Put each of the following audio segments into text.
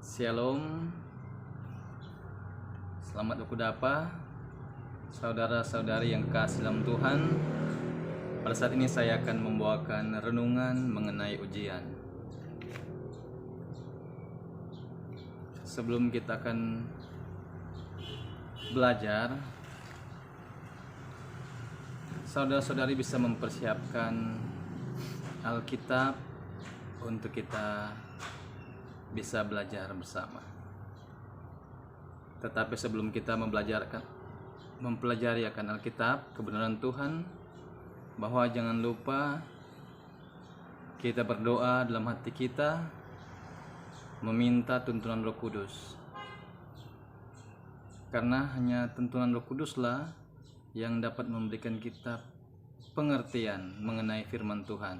Shalom, selamat berkudapa, saudara-saudari yang kekasih dalam Tuhan. Pada saat ini saya akan membawakan renungan mengenai ujian. Sebelum kita akan belajar, saudara-saudari bisa mempersiapkan Alkitab untuk kita bisa belajar bersama. Tetapi sebelum kita mempelajari akan Alkitab, kebenaran Tuhan, bahwa jangan lupa kita berdoa dalam hati kita, meminta tuntunan Roh Kudus. Karena hanya tuntunan Roh Kuduslah yang dapat memberikan kita pengertian mengenai firman Tuhan.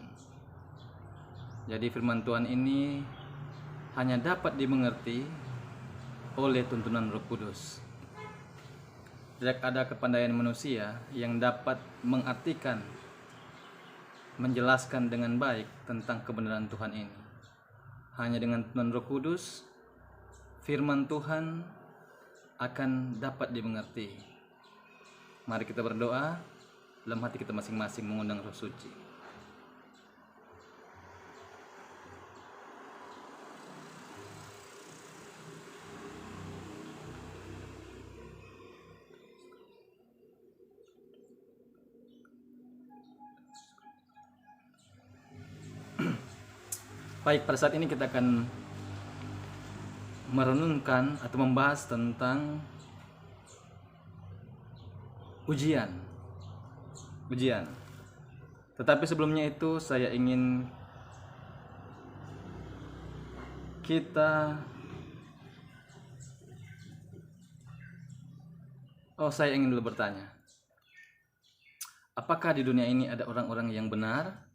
Jadi firman Tuhan ini hanya dapat dimengerti oleh tuntunan Roh Kudus. Tidak ada kepandaian manusia yang dapat mengartikan, menjelaskan dengan baik tentang kebenaran Tuhan ini. Hanya dengan tuntunan Roh Kudus, firman Tuhan akan dapat dimengerti. Mari kita berdoa dalam hati kita masing-masing, mengundang Roh Suci. Baik, pada saat ini kita akan merenungkan atau membahas tentang ujian. Tetapi sebelumnya itu saya ingin saya ingin dulu bertanya. Apakah di dunia ini ada orang-orang yang benar?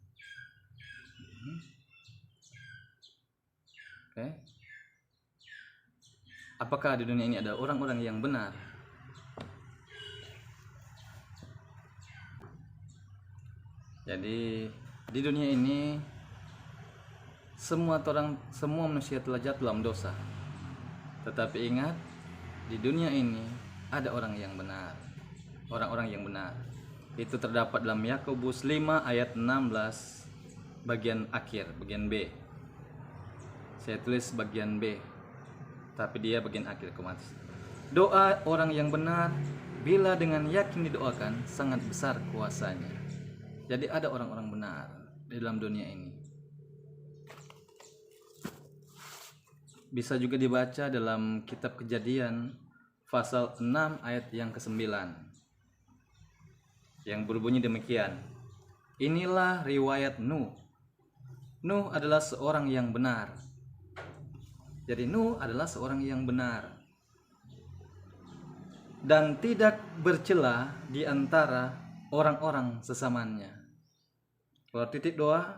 Oke. Apakah di dunia ini ada orang-orang yang benar? Jadi di dunia ini semua manusia telah jatuh dalam dosa. Tetapi ingat, di dunia ini ada orang yang benar. Orang-orang yang benar. Itu terdapat dalam Yakobus 5 ayat 16 bagian akhir, bagian B. Saya tulis bagian B, tapi dia bagian akhir otomatis. Doa orang yang benar, bila dengan yakin didoakan, sangat besar kuasanya. Jadi ada orang-orang benar di dalam dunia ini. Bisa juga dibaca dalam kitab Kejadian pasal 6 ayat yang ke-9, yang berbunyi demikian. Inilah riwayat Nuh. Nuh adalah seorang yang benar. Jadi Nuh adalah seorang yang benar dan tidak bercela di antara orang-orang sesamanya. Kalau titik doa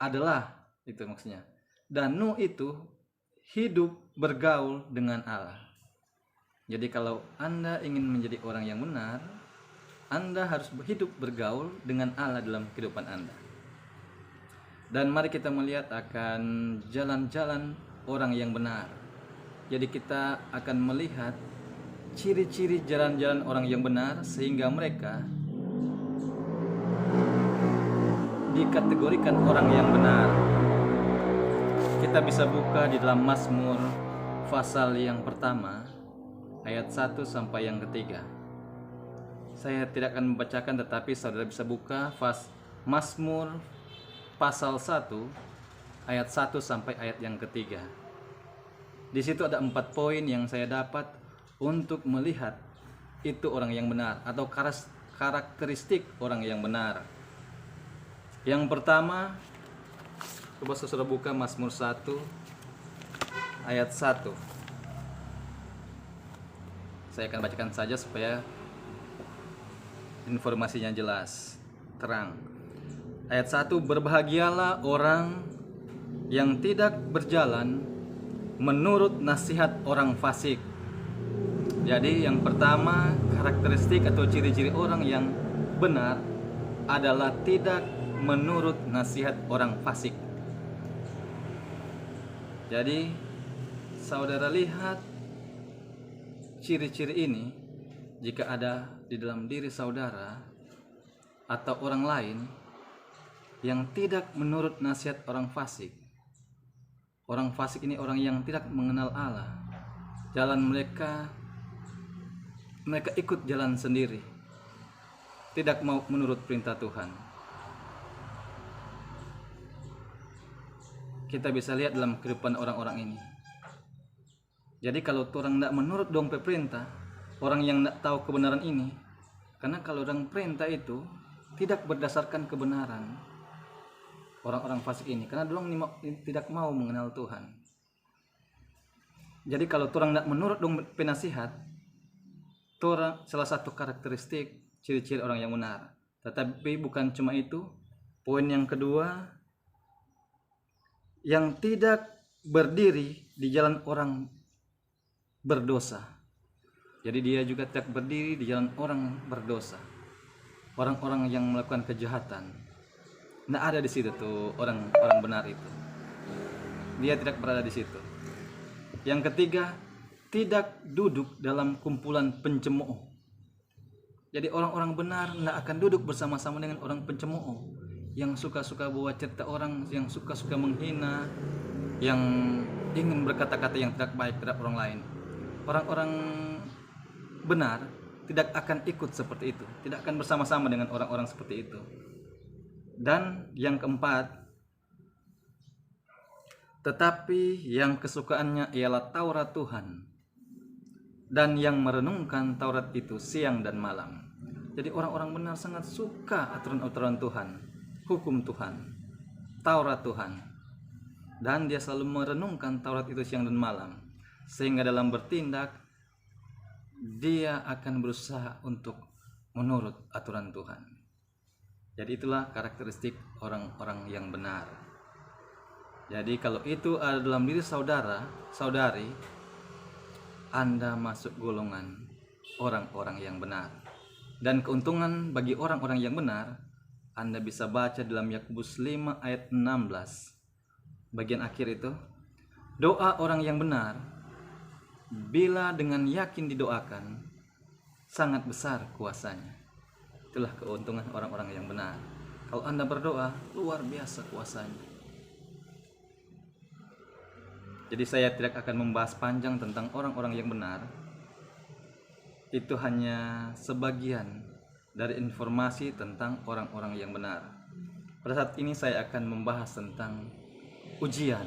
adalah itu maksudnya. Dan Nuh itu hidup bergaul dengan Allah. Jadi kalau Anda ingin menjadi orang yang benar, Anda harus hidup bergaul dengan Allah dalam kehidupan Anda. Dan mari kita melihat akan jalan-jalan orang yang benar. Jadi kita akan melihat ciri-ciri jalan-jalan orang yang benar sehingga mereka dikategorikan orang yang benar. Kita bisa buka di dalam Mazmur pasal yang pertama ayat 1 sampai yang ketiga. Saya tidak akan membacakan, tetapi saudara bisa buka Mazmur pasal 1 ayat 1 sampai ayat yang ketiga. Di situ ada 4 poin yang saya dapat untuk melihat itu orang yang benar atau karakteristik orang yang benar. Yang pertama, coba saudara buka Mazmur 1 ayat 1. Saya akan bacakan saja supaya informasinya jelas, terang. Ayat 1, berbahagialah orang yang tidak berjalan menurut nasihat orang fasik. Jadi yang pertama, karakteristik atau ciri-ciri orang yang benar adalah tidak menurut nasihat orang fasik. Jadi saudara lihat ciri-ciri ini jika ada di dalam diri saudara atau orang lain yang tidak menurut nasihat orang fasik. Orang fasik ini orang yang tidak mengenal Allah. Jalan mereka ikut jalan sendiri. Tidak mau menurut perintah Tuhan. Kita bisa lihat dalam kehidupan orang-orang ini. Jadi kalau orang tidak menurut dong perintah, orang yang tidak tahu kebenaran ini, karena kalau orang perintah itu tidak berdasarkan kebenaran, orang-orang fasik ini, karena dorang tidak mau mengenal Tuhan. Jadi kalau orang tidak menurut dong penasihat, orang salah satu karakteristik ciri-ciri orang yang benar. Tetapi bukan cuma itu, poin yang kedua, yang tidak berdiri di jalan orang berdosa. Jadi dia juga tidak berdiri di jalan orang berdosa. Orang-orang yang melakukan kejahatan. Tidak ada di situ tuh orang benar itu. Dia tidak berada di situ. Yang ketiga, tidak duduk dalam kumpulan pencemooh. Jadi orang-orang benar tidak akan duduk bersama-sama dengan orang pencemooh yang suka-suka bawa cerita orang, yang suka-suka menghina, yang ingin berkata-kata yang tidak baik terhadap orang lain. Orang-orang benar tidak akan ikut seperti itu, tidak akan bersama-sama dengan orang-orang seperti itu. Dan yang keempat, tetapi yang kesukaannya ialah Taurat Tuhan, dan yang merenungkan Taurat itu siang dan malam. Jadi orang-orang benar sangat suka aturan-aturan Tuhan, hukum Tuhan, Taurat Tuhan, dan dia selalu merenungkan Taurat itu siang dan malam, sehingga dalam bertindak dia akan berusaha untuk menurut aturan Tuhan. Jadi itulah karakteristik orang-orang yang benar. Jadi kalau itu ada dalam diri saudara, saudari, Anda masuk golongan orang-orang yang benar. Dan keuntungan bagi orang-orang yang benar, Anda bisa baca dalam Yakobus 5 ayat 16. Bagian akhir itu, doa orang yang benar, bila dengan yakin didoakan, sangat besar kuasanya. Itulah keuntungan orang-orang yang benar. Kalau Anda berdoa, luar biasa kuasanya. Jadi saya tidak akan membahas panjang tentang orang-orang yang benar. Itu hanya sebagian dari informasi tentang orang-orang yang benar. Pada saat ini saya akan membahas tentang ujian.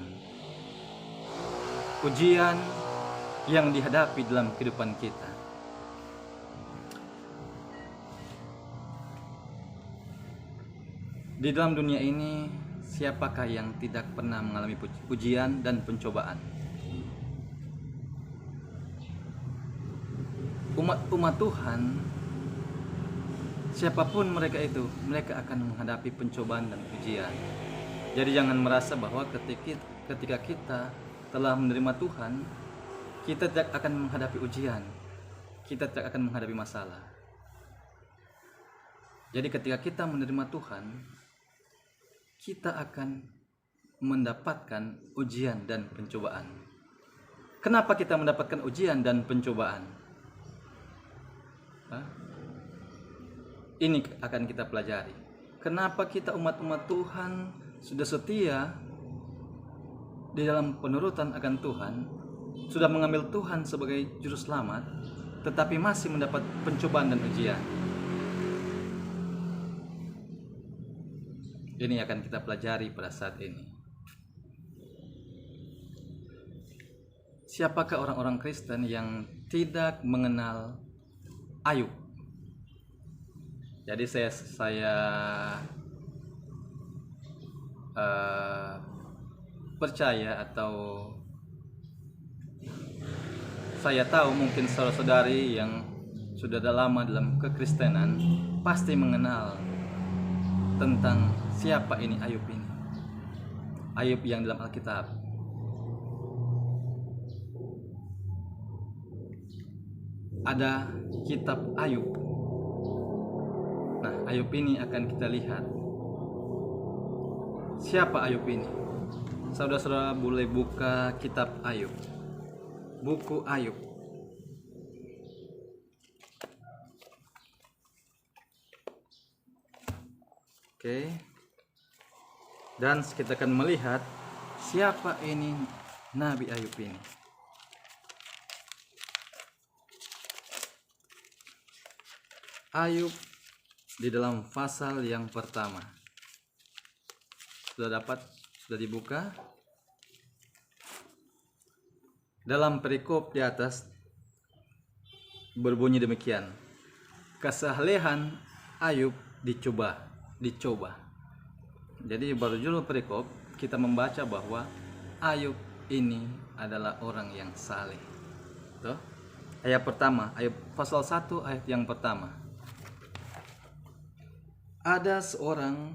Ujian yang dihadapi dalam kehidupan kita. Di dalam dunia ini, siapakah yang tidak pernah mengalami ujian dan pencobaan? Umat Tuhan, siapapun mereka itu, mereka akan menghadapi pencobaan dan ujian. Jadi jangan merasa bahwa ketika kita telah menerima Tuhan, kita tidak akan menghadapi ujian, kita tidak akan menghadapi masalah. Jadi ketika kita menerima Tuhan, kita akan mendapatkan ujian dan pencobaan. Kenapa kita mendapatkan ujian dan pencobaan? Ini akan kita pelajari. Kenapa kita umat-umat Tuhan sudah setia di dalam penurutan akan Tuhan, sudah mengambil Tuhan sebagai juru selamat, tetapi masih mendapat pencobaan dan ujian. Ini akan kita pelajari pada saat ini. Siapakah orang-orang Kristen yang tidak mengenal Ayub? Jadi saya percaya, atau saya tahu mungkin saudara-saudari yang sudah lama dalam kekristenan pasti mengenal tentang siapa ini Ayub ini. Ayub yang dalam Alkitab. Ada kitab Ayub. Nah, Ayub ini akan kita lihat Siapa Ayub ini? Saudara-saudara boleh buka kitab Ayub, buku Ayub. Oke. Dan kita akan melihat siapa ini Nabi Ayub ini. Ayub di dalam pasal yang pertama. Sudah dapat? Sudah dibuka? Dalam perikop di atas berbunyi demikian. Kesalehan Ayub dicoba. Jadi baru judul perikop kita membaca bahwa Ayub ini adalah orang yang saleh. Tuh. Ayat pertama, Ayub pasal 1 ayat yang pertama. Ada seorang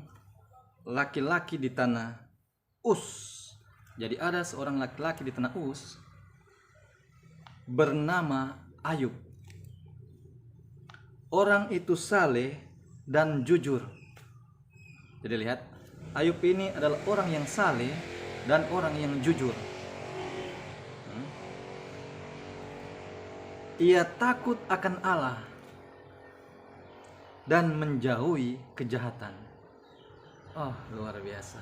laki-laki di tanah Uz. Jadi ada seorang laki-laki di tanah Uz bernama Ayub. Orang itu saleh dan jujur. Jadi lihat, Ayub ini adalah orang yang saleh dan orang yang jujur. Ia takut akan Allah dan menjauhi kejahatan. Oh, luar biasa.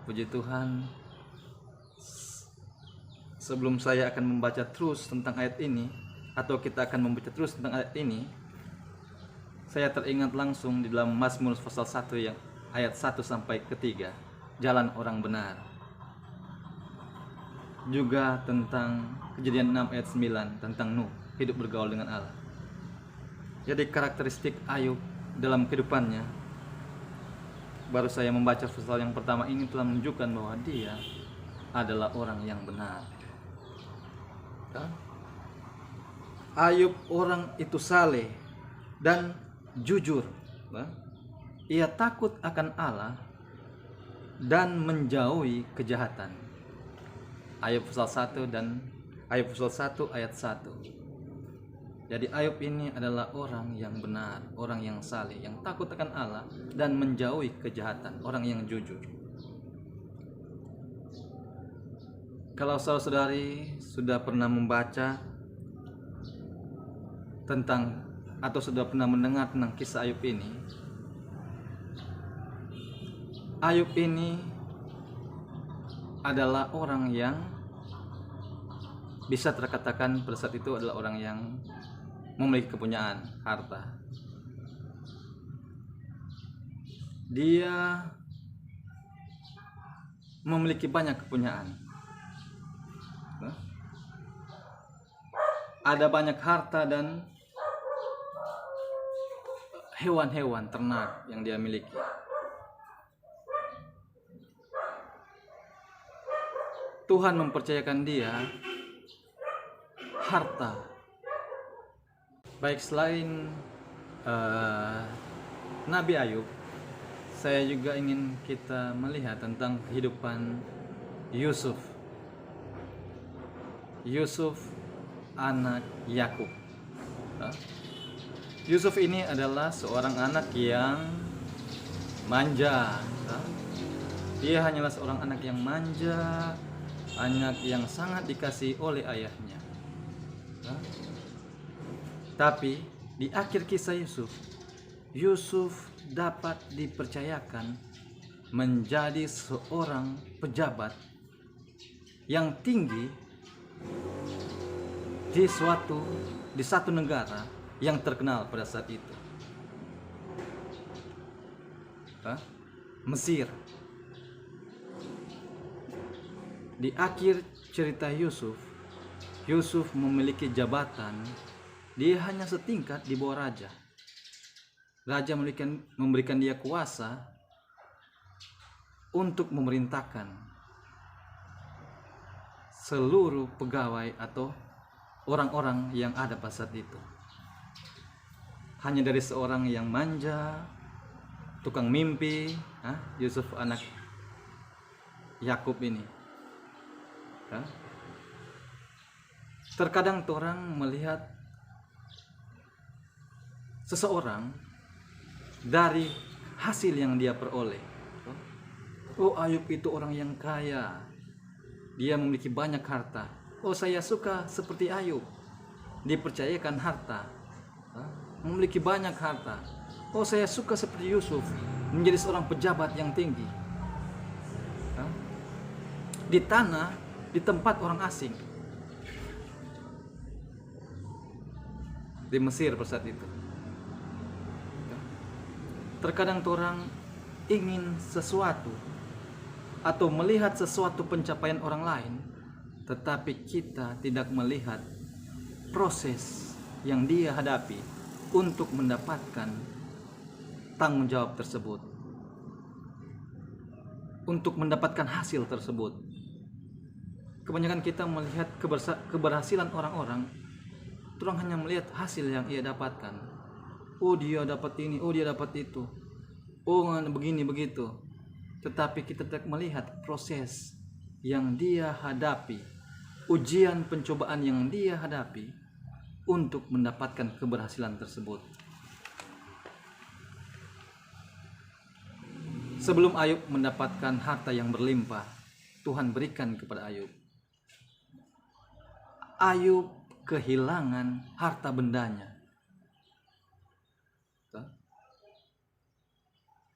Puji Tuhan. Sebelum saya akan membaca terus tentang ayat ini, atau kita akan membaca terus tentang ayat ini, saya teringat langsung di dalam Mazmur pasal 1 yang ayat 1 sampai ke-3, jalan orang benar. Juga tentang Kejadian 6 ayat 9 tentang Nuh, hidup bergaul dengan Allah. Jadi karakteristik Ayub dalam kehidupannya, baru saya membaca pasal yang pertama ini telah menunjukkan bahwa dia adalah orang yang benar. Ayub orang itu saleh dan jujur. Ia takut akan Allah dan menjauhi kejahatan. Ayub pasal 1 dan Ayub pasal 1 ayat 1. Jadi Ayub ini adalah orang yang benar, orang yang saleh, yang takut akan Allah dan menjauhi kejahatan, orang yang jujur. Kalau saudara-saudari sudah pernah membaca tentang atau sudah pernah mendengar tentang kisah Ayub ini, Ayub ini adalah orang yang bisa terkatakan pada saat itu adalah orang yang memiliki kepunyaan, harta. Dia memiliki banyak kepunyaan. Ada banyak harta dan hewan-hewan ternak yang dia miliki. Tuhan mempercayakan dia harta. Baik, selain Nabi Ayub, saya juga ingin kita melihat tentang kehidupan Yusuf. Yusuf anak Yakub. Yusuf ini adalah seorang anak yang manja. Dia hanyalah seorang anak yang manja, anak yang sangat dikasihi oleh ayahnya. Tapi di akhir kisah Yusuf, Yusuf dapat dipercayakan menjadi seorang pejabat yang tinggi di satu negara yang terkenal pada saat itu. Mesir. Di akhir cerita Yusuf, Yusuf memiliki jabatan. Dia hanya setingkat di bawah raja. Raja memberikan dia kuasa untuk memerintahkan seluruh pegawai atau orang-orang yang ada pada saat itu. Hanya dari seorang yang manja, tukang mimpi, Yusuf anak Yakub ini. Terkadang orang melihat seseorang dari hasil yang dia peroleh. Oh, Ayub itu orang yang kaya, dia memiliki banyak harta. Oh, saya suka seperti Ayub, dipercayakan harta, memiliki banyak harta. Oh, saya suka seperti Yusuf, menjadi seorang pejabat yang tinggi di tanah, di tempat orang asing, di Mesir pada saat itu. Terkadang orang ingin sesuatu atau melihat sesuatu pencapaian orang lain, tetapi kita tidak melihat proses yang dia hadapi untuk mendapatkan tanggung jawab tersebut, untuk mendapatkan hasil tersebut. Kebanyakan kita melihat keberhasilan orang-orang, orang hanya melihat hasil yang ia dapatkan. Oh, dia dapat ini, oh dia dapat itu, oh begini begitu. Tetapi kita tidak melihat proses yang dia hadapi, ujian pencobaan yang dia hadapi untuk mendapatkan keberhasilan tersebut. Sebelum Ayub mendapatkan harta yang berlimpah, Tuhan berikan kepada Ayub. Ayub kehilangan harta bendanya.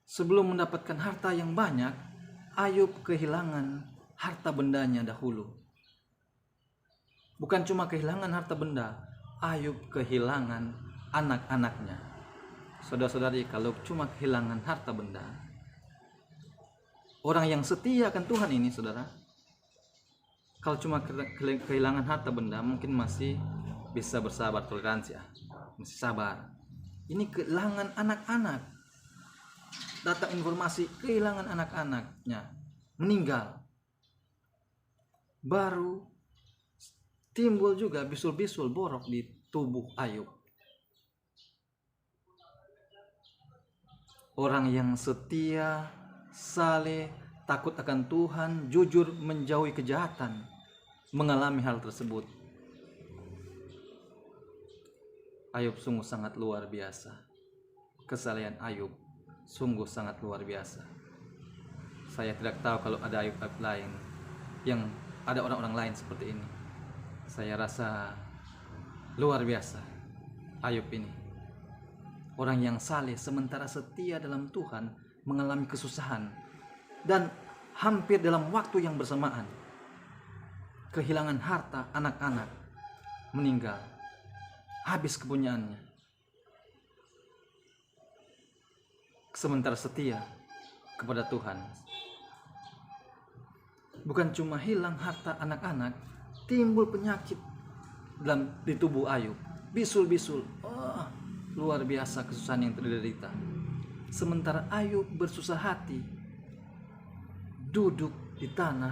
Sebelum mendapatkan harta yang banyak, Ayub kehilangan harta bendanya dahulu. Bukan cuma kehilangan harta benda, Ayub kehilangan anak-anaknya. Saudara-saudari, kalau cuma kehilangan harta benda, orang yang setia akan Tuhan ini, saudara, kalau cuma kehilangan harta benda mungkin masih bisa bersabar, toleransi, masih sabar. Ini kehilangan anak-anak. Datang informasi kehilangan anak-anaknya, meninggal. Baru timbul juga bisul-bisul borok di tubuh Ayub. Orang yang setia, saleh, takut akan Tuhan, jujur, menjauhi kejahatan, mengalami hal tersebut. Ayub sungguh sangat luar biasa. Kesalehan Ayub sungguh sangat luar biasa. Saya tidak tahu kalau ada Ayub lain, yang ada orang-orang lain seperti ini. Saya rasa luar biasa Ayub ini. Orang yang saleh sementara setia dalam Tuhan mengalami kesusahan, dan hampir dalam waktu yang bersamaan kehilangan harta, anak-anak meninggal, habis kepunyaannya. Sementara setia kepada Tuhan. Bukan cuma hilang harta anak-anak, timbul penyakit di tubuh Ayub, bisul-bisul. Oh, luar biasa kesusahan yang terderita. Sementara Ayub bersusah hati, duduk di tanah,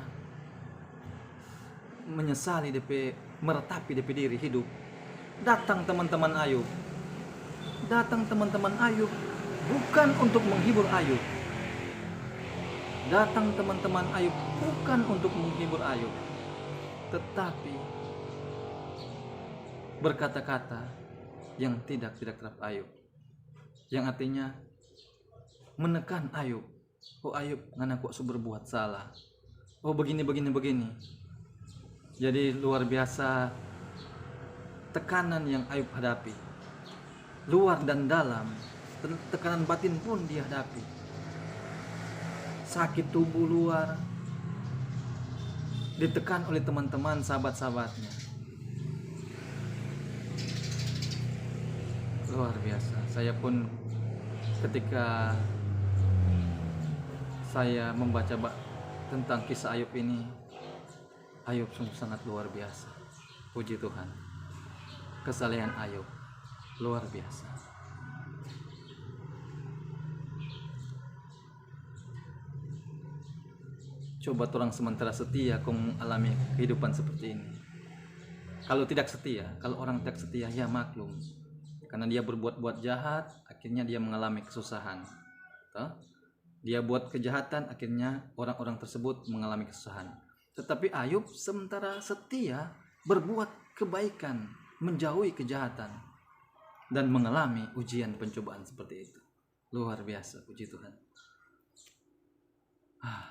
menyesali meratapi DP diri hidup. Datang teman-teman Ayub, bukan untuk menghibur Ayub. Datang teman-teman Ayub bukan untuk menghibur Ayub, tetapi berkata-kata yang tidak terhadap Ayub, yang artinya menekan Ayub. Oh Ayub, ngana kok berbuat salah. Oh begini. Jadi luar biasa tekanan yang Ayub hadapi, luar dan dalam. Tekanan batin pun dihadapi. Sakit tubuh luar, ditekan oleh teman-teman, sahabat-sahabatnya. Luar biasa. Saya pun ketika saya membaca tentang kisah Ayub ini, Ayub sungguh sangat luar biasa. Puji Tuhan. Kesalehan Ayub luar biasa. Coba orang sementara setia kau mengalami kehidupan seperti ini. Kalau orang tidak setia, ya maklum. Karena dia berbuat jahat, akhirnya dia mengalami kesusahan. Dia buat kejahatan, akhirnya orang-orang tersebut mengalami kesusahan. Tetapi Ayub sementara setia, berbuat kebaikan, menjauhi kejahatan, dan mengalami ujian pencobaan seperti itu. Luar biasa, puji Tuhan.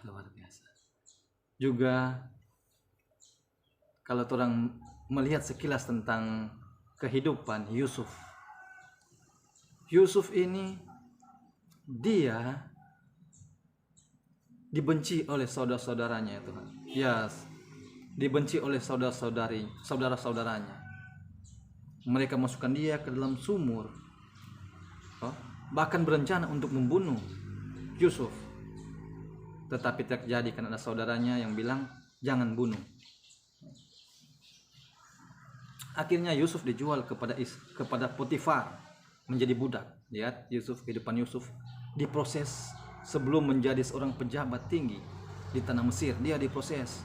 Luar biasa. Juga kalau orang melihat sekilas tentang kehidupan Yusuf. Yusuf ini dia dibenci oleh saudara-saudaranya ya Tuhan. Dibenci oleh saudara-saudaranya. Mereka masukkan dia ke dalam sumur. Bahkan berencana untuk membunuh Yusuf. Tetapi tidak jadi karena ada saudaranya yang bilang jangan bunuh. Akhirnya Yusuf dijual kepada Potifar menjadi budak. Lihat kehidupan Yusuf diproses sebelum menjadi seorang pejabat tinggi di tanah Mesir. Dia diproses,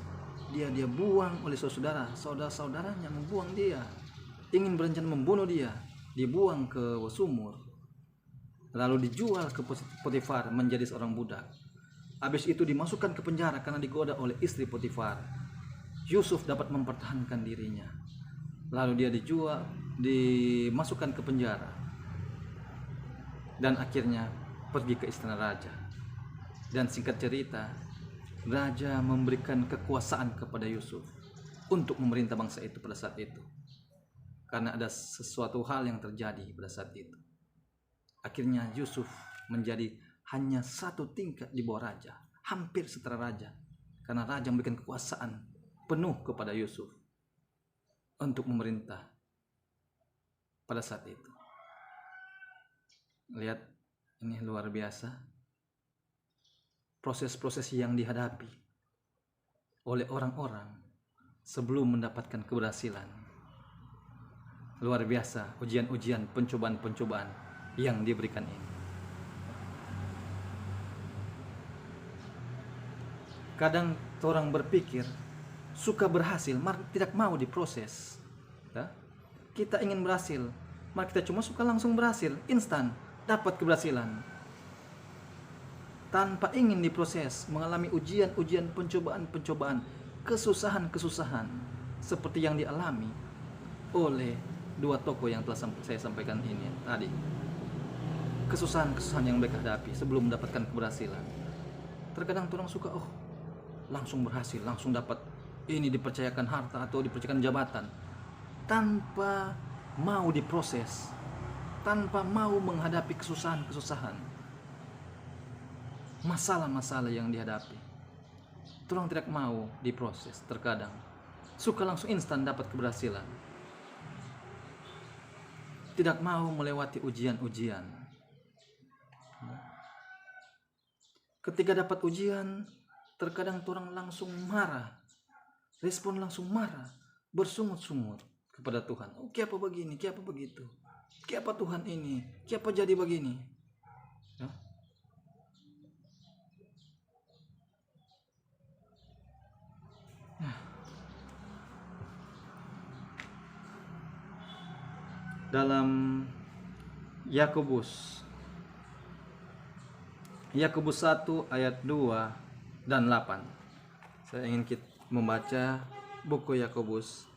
dia buang oleh saudara-saudaranya membuang dia, ingin berencana membunuh dia, dibuang ke sumur, lalu dijual ke Potifar menjadi seorang budak. Habis itu dimasukkan ke penjara karena digoda oleh istri Potifar. Yusuf dapat mempertahankan dirinya, lalu dia dimasukkan ke penjara, dan akhirnya pergi ke istana raja. Dan singkat cerita, raja memberikan kekuasaan kepada Yusuf untuk memerintah bangsa itu pada saat itu, karena ada sesuatu hal yang terjadi pada saat itu. Akhirnya Yusuf menjadi hanya satu tingkat di bawah raja, hampir setara raja, karena raja memberikan kekuasaan penuh kepada Yusuf untuk memerintah pada saat itu. Lihat, ini luar biasa proses-proses yang dihadapi oleh orang-orang sebelum mendapatkan keberhasilan. Luar biasa ujian-ujian, pencobaan-pencobaan yang diberikan ini. Kadang orang berpikir suka berhasil, tidak mau diproses. Kita ingin berhasil, maka kita cuma suka langsung berhasil, instan dapat keberhasilan, tanpa ingin diproses, mengalami ujian-ujian, pencobaan-pencobaan, kesusahan-kesusahan seperti yang dialami oleh dua tokoh yang telah saya sampaikan ini tadi. Kesusahan-kesusahan yang mereka hadapi sebelum mendapatkan keberhasilan. Terkadang orang suka langsung berhasil, langsung dapat ini, dipercayakan harta atau dipercayakan jabatan, tanpa mau diproses, tanpa mau menghadapi kesusahan-kesusahan, masalah-masalah yang dihadapi. Orang tidak mau diproses, terkadang suka langsung instan dapat keberhasilan, tidak mau melewati ujian-ujian. Ketika dapat ujian, terkadang orang langsung marah, respon langsung marah, bersungut-sungut kepada Tuhan. Kenapa begini, kenapa begitu, kenapa Tuhan ini, kenapa jadi begini. Dalam Yakobus 1 ayat 2 dan 8. Saya ingin kita membaca buku Yakobus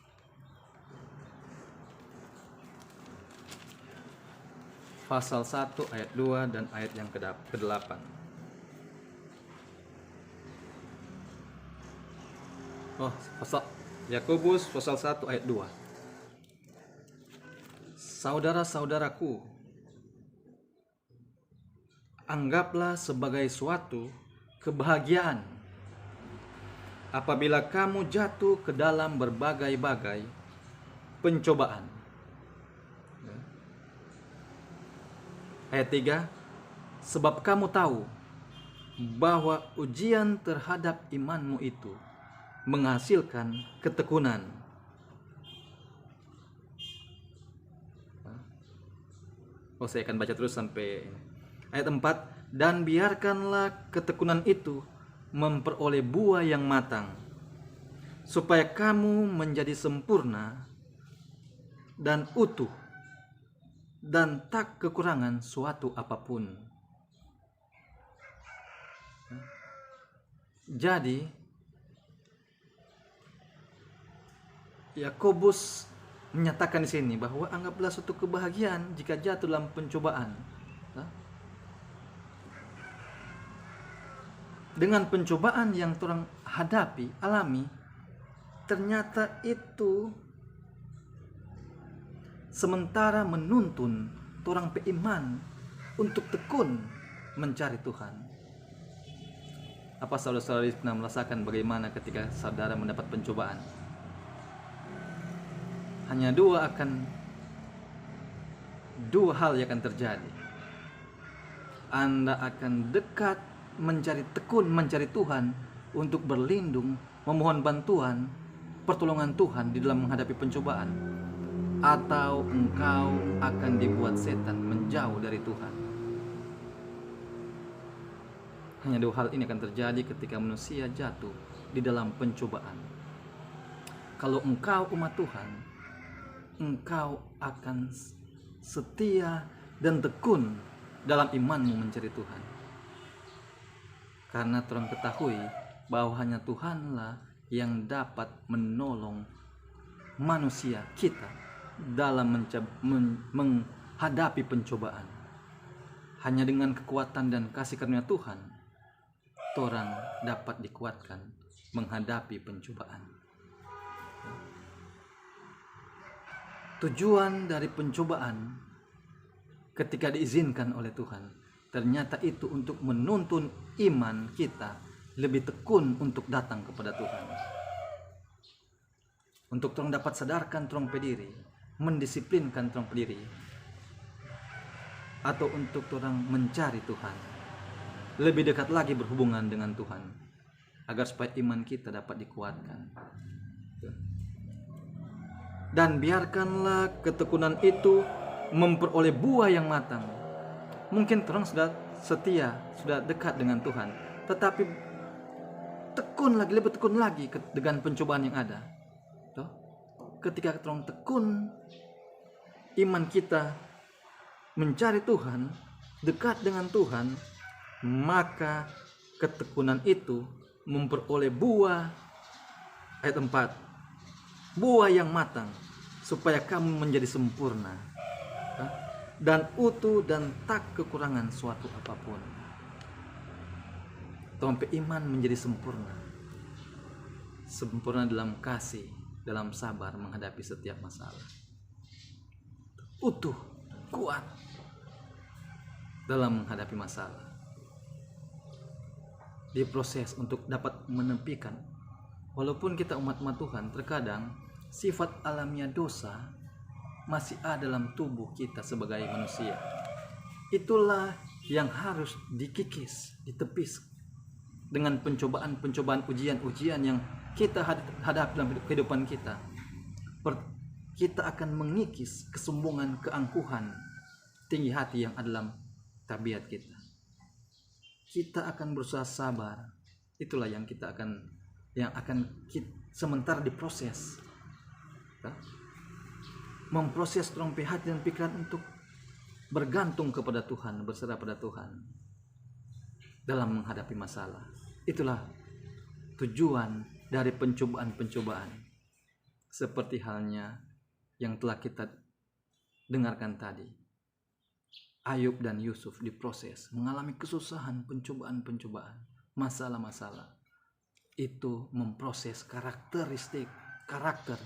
pasal 1 ayat 2 dan ayat yang ke-8. Yakobus pasal 1 ayat 2. Saudara-saudaraku, anggaplah sebagai suatu kebahagiaan apabila kamu jatuh ke dalam berbagai-bagai pencobaan. Ayat 3, sebab kamu tahu bahwa ujian terhadap imanmu itu menghasilkan ketekunan. Saya akan baca terus sampai ayat 4. Dan biarkanlah ketekunan itu memperoleh buah yang matang, supaya kamu menjadi sempurna dan utuh dan tak kekurangan suatu apapun. Jadi Yakobus menyatakan di sini bahwa anggaplah suatu kebahagiaan jika jatuh dalam pencobaan. dengan pencobaan yang orang hadapi, alami, ternyata itu sementara menuntun orang beriman untuk tekun mencari Tuhan. Apa saudara-saudari pernah merasakan bagaimana ketika saudara mendapat pencobaan? Hanya dua hal yang akan terjadi. Anda akan dekat tekun mencari Tuhan untuk berlindung, memohon bantuan, pertolongan Tuhan di dalam menghadapi pencobaan, atau engkau akan dibuat setan menjauh dari Tuhan. Hanya dua hal ini akan terjadi ketika manusia jatuh di dalam pencobaan. Kalau engkau umat Tuhan, engkau akan setia dan tekun dalam imanmu mencari Tuhan. Karena terang ketahui bahwa hanya Tuhanlah yang dapat menolong manusia kita dalam menghadapi pencobaan. Hanya dengan kekuatan dan kasih karunia Tuhan, orang dapat dikuatkan menghadapi pencobaan. Tujuan dari pencobaan ketika diizinkan oleh Tuhan, ternyata itu untuk menuntun iman kita lebih tekun untuk datang kepada Tuhan. Untuk orang dapat sadarkan orang pediri, mendisiplinkan orang pediri, atau untuk orang mencari Tuhan, lebih dekat lagi berhubungan dengan Tuhan, agar supaya iman kita dapat dikuatkan. Dan biarkanlah ketekunan itu memperoleh buah yang matang. Mungkin orang sudah setia, sudah dekat dengan Tuhan, tetapi lebih tekun lagi dengan pencobaan yang ada. Ketika orang tekun iman kita mencari Tuhan, dekat dengan Tuhan, maka ketekunan itu memperoleh buah. Ayat 4, buah yang matang, supaya kamu menjadi sempurna dan utuh dan tak kekurangan suatu apapun. Sampai iman menjadi sempurna dalam kasih, dalam sabar menghadapi setiap masalah, utuh, kuat dalam menghadapi masalah. Diproses untuk dapat menepikan, walaupun kita umat-umat Tuhan, terkadang sifat alamiah dosa masih ada dalam tubuh kita sebagai manusia. Itulah yang harus dikikis, ditepis dengan pencobaan-pencobaan, ujian-ujian yang kita hadapi dalam kehidupan kita. Kita akan mengikis kesombongan, keangkuhan, tinggi hati yang ada dalam tabiat kita. Kita akan berusaha sabar. Itulah yang akan sementara diproses. Memproses orang hati dan pikiran untuk bergantung kepada Tuhan, berserah pada Tuhan dalam menghadapi masalah. Itulah tujuan dari pencobaan-pencobaan. Seperti halnya yang telah kita dengarkan tadi. Ayub dan Yusuf diproses, mengalami kesusahan, pencobaan-pencobaan, masalah-masalah. Itu memproses karakter,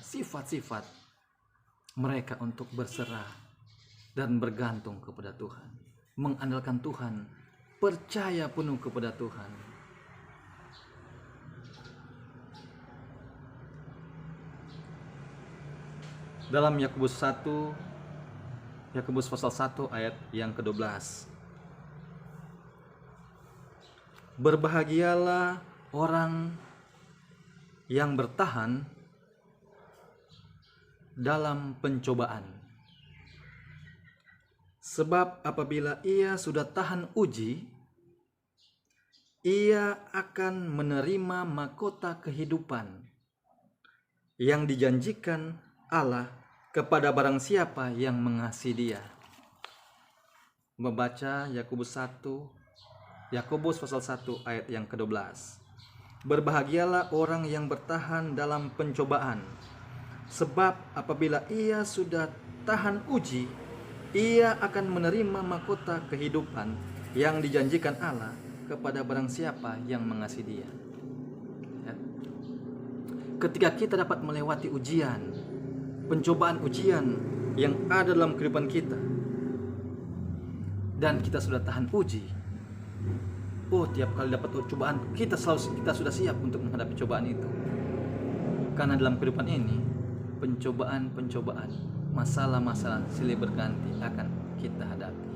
sifat-sifat mereka untuk berserah dan bergantung kepada Tuhan, mengandalkan Tuhan, percaya penuh kepada Tuhan. Dalam Yakobus pasal 1 ayat yang ke-12. Berbahagialah orang yang bertahan dalam pencobaan. Sebab apabila ia sudah tahan uji, ia akan menerima mahkota kehidupan yang dijanjikan Allah kepada barang siapa yang mengasihi Dia. Membaca Yakobus pasal 1 ayat yang ke-12. Berbahagialah orang yang bertahan dalam pencobaan, sebab apabila ia sudah tahan uji, ia akan menerima mahkota kehidupan yang dijanjikan Allah kepada barang siapa yang mengasihi Dia. Ya. Ketika kita dapat melewati ujian, pencobaan ujian yang ada dalam kehidupan kita, dan kita sudah tahan uji, tiap kali dapat cobaan kita sudah siap untuk menghadapi cobaan itu. Karena dalam kehidupan ini, pencobaan, masalah-masalah silih berganti akan kita hadapi.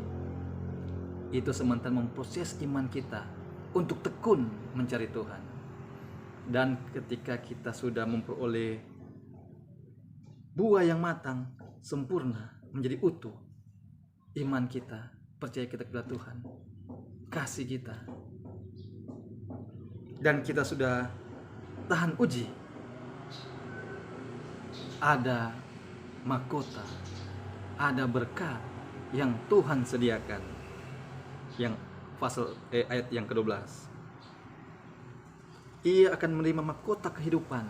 Itu sementara memproses iman kita untuk tekun mencari Tuhan. Dan ketika kita sudah memperoleh buah yang matang, sempurna, menjadi utuh, iman kita, percaya kita kepada Tuhan, kasih kita, dan kita sudah tahan uji, ada mahkota, ada berkat yang Tuhan sediakan. Yang ayat yang ke-12, Ia akan menerima mahkota kehidupan.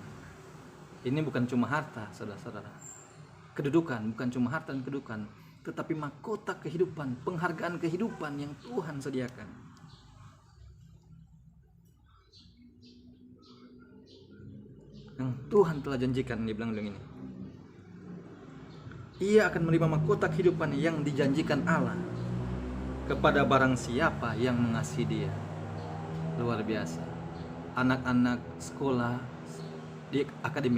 Ini bukan cuma harta, saudara-saudara. Kedudukan bukan cuma harta dan kedudukan, tetapi mahkota kehidupan, penghargaan kehidupan yang Tuhan sediakan. Yang Tuhan telah janjikan, dia bilang ini. Ia akan menerima mahkota kehidupan yang dijanjikan Allah kepada barang siapa yang mengasihi Dia. Luar biasa. Anak-anak sekolah di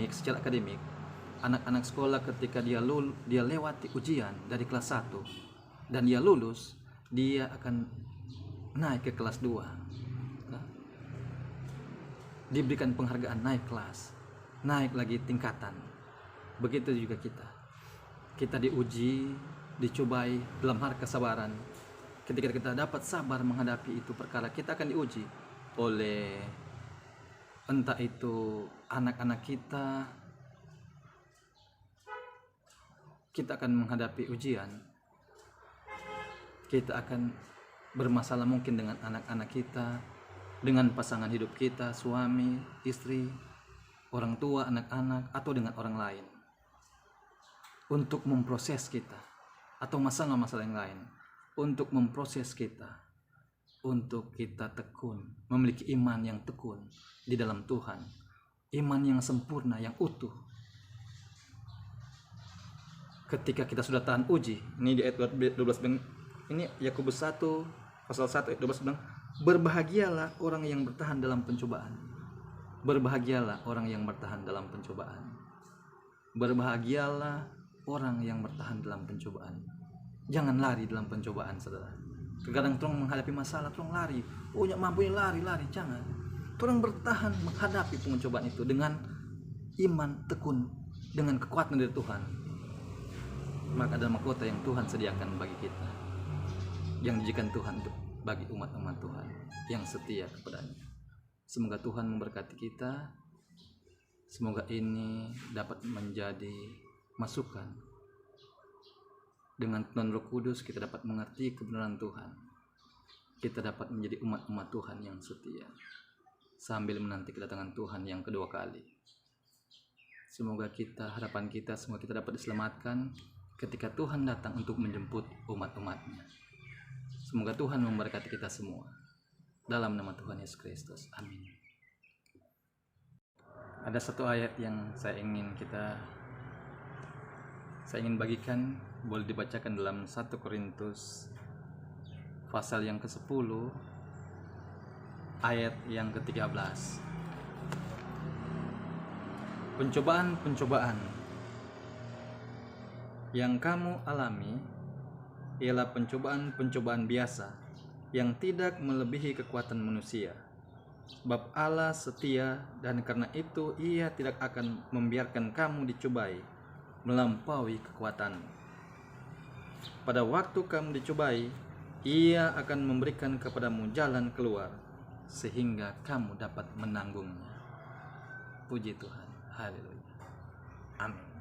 secara akademik, anak-anak sekolah ketika dia lewati ujian dari kelas 1 dan dia lulus, dia akan naik ke kelas 2. Diberikan penghargaan, naik kelas, naik lagi tingkatan. Begitu juga kita. Kita diuji, dicobai dalam hal kesabaran. Ketika kita dapat sabar menghadapi itu perkara, kita akan diuji oleh entah itu anak-anak kita. Kita akan menghadapi ujian. Kita akan bermasalah mungkin dengan anak-anak kita, dengan pasangan hidup kita, suami, istri, orang tua, anak-anak, atau dengan orang lain. Untuk memproses kita, atau masalah-masalah yang lain. Untuk memproses kita, untuk kita tekun, memiliki iman yang tekun di dalam Tuhan, iman yang sempurna, yang utuh. Ketika kita sudah tahan uji, ini di ayat 12 bilang, ini Yakobus 1 pasal 1 ayat 12 bilang, berbahagialah orang yang bertahan dalam pencobaan. Berbahagialah orang yang bertahan dalam pencobaan. Berbahagialah orang yang bertahan dalam pencobaan. Jangan lari dalam pencobaan, saudara. Terkadang tolong menghadapi masalah, tolong lari. Nyak mampu lari, jangan. Tolong bertahan menghadapi pencobaan itu dengan iman tekun, dengan kekuatan dari Tuhan. Maka ada mahkota yang Tuhan sediakan bagi kita, yang dijadikan Tuhan bagi umat-umat Tuhan yang setia kepadanya. Semoga Tuhan memberkati kita. Semoga ini dapat menjadi masukan. Dengan Tuhan Roh Kudus kita dapat mengerti kebenaran Tuhan. Kita dapat menjadi umat-umat Tuhan yang setia sambil menanti kedatangan Tuhan yang kedua kali. Semoga harapan kita, semoga kita dapat diselamatkan ketika Tuhan datang untuk menjemput umat-umatnya. Semoga Tuhan memberkati kita semua. Dalam nama Tuhan Yesus Kristus. Amin. Ada satu ayat yang saya ingin bagikan, boleh dibacakan dalam 1 Korintus pasal yang ke-10 ayat yang ke-13. Pencobaan-pencobaan yang kamu alami ialah pencobaan-pencobaan biasa yang tidak melebihi kekuatan manusia. Sebab Allah setia, dan karena itu Ia tidak akan membiarkan kamu dicobai melampaui kekuatanmu. Pada waktu kamu dicobai, Ia akan memberikan kepadamu jalan keluar sehingga kamu dapat menanggungnya. Puji Tuhan. Haleluya. Amin.